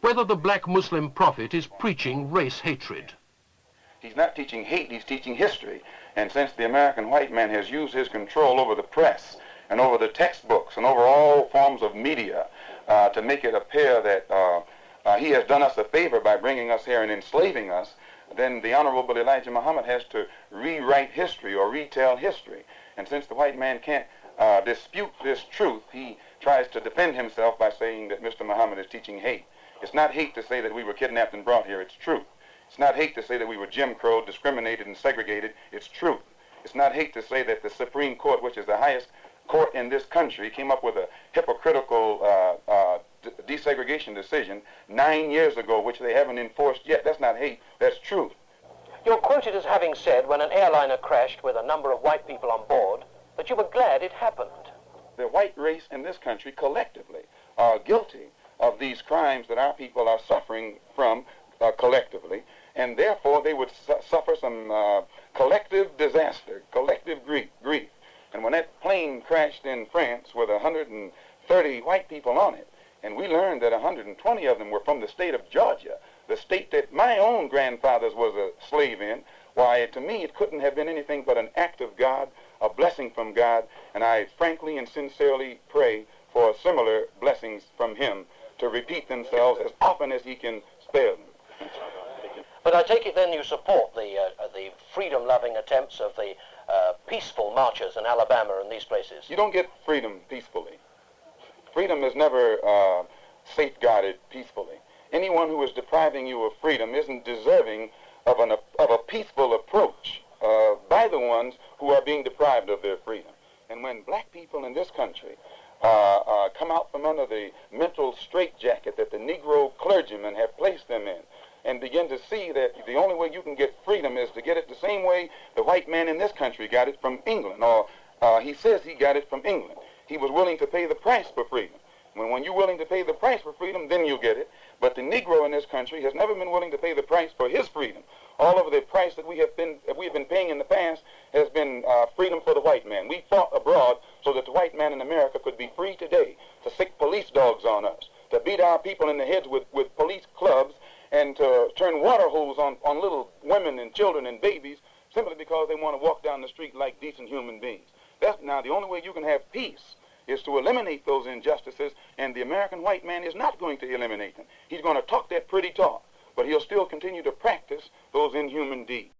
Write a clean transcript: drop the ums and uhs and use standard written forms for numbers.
whether the black Muslim prophet is preaching race hatred. He's not teaching hate, he's teaching history. And since the American white man has used his control over the press and over the textbooks and over all forms of media to make it appear that he has done us a favor by bringing us here and enslaving us, then the Honorable Elijah Muhammad has to rewrite history or retell history. And since the white man can't dispute this truth, he tries to defend himself by saying that Mr. Muhammad is teaching hate. It's not hate to say that we were kidnapped and brought here, it's truth. It's not hate to say that we were Jim Crow, discriminated and segregated, it's truth. It's not hate to say that the Supreme Court, which is the highest court in this country, came up with a hypocritical desegregation decision 9 years ago, which they haven't enforced yet. That's not hate, that's truth. You're quoted as having said when an airliner crashed with a number of white people on board that you were glad it happened. The white race in this country collectively are guilty of these crimes that our people are suffering from collectively, and therefore they would suffer some collective disaster, collective grief. And when that plane crashed in France with 130 white people on it, and we learned that 120 of them were from the state of Georgia, the state that my own grandfather was a slave in, why, to me, it couldn't have been anything but an act of God, a blessing from God, and I frankly and sincerely pray for similar blessings from him to repeat themselves as often as he can spare them. But I take it then you support the freedom-loving attempts of the peaceful marchers in Alabama and these places. You don't get freedom peacefully. Freedom is never safeguarded peacefully. Anyone who is depriving you of freedom isn't deserving of a peaceful approach by the ones who are being deprived of their freedom. And when black people in this country come out from under the mental straitjacket that the Negro clergymen have placed them in, and begin to see that the only way you can get freedom is to get it the same way the white man in this country got it from England, or he says he got it from England. He was willing to pay the price for freedom. When you're willing to pay the price for freedom, then you get it. But the Negro in this country has never been willing to pay the price for his freedom. All of the price that we have been paying in the past has been freedom for the white man. We fought abroad so that the white man in America could be free today to sick police dogs on us, to beat our people in the heads with police clubs, and to turn water hose on little women and children and babies simply because they want to walk down the street like decent human beings. Now, the only way you can have peace is to eliminate those injustices, and the American white man is not going to eliminate them. He's going to talk that pretty talk, but he'll still continue to practice those inhuman deeds.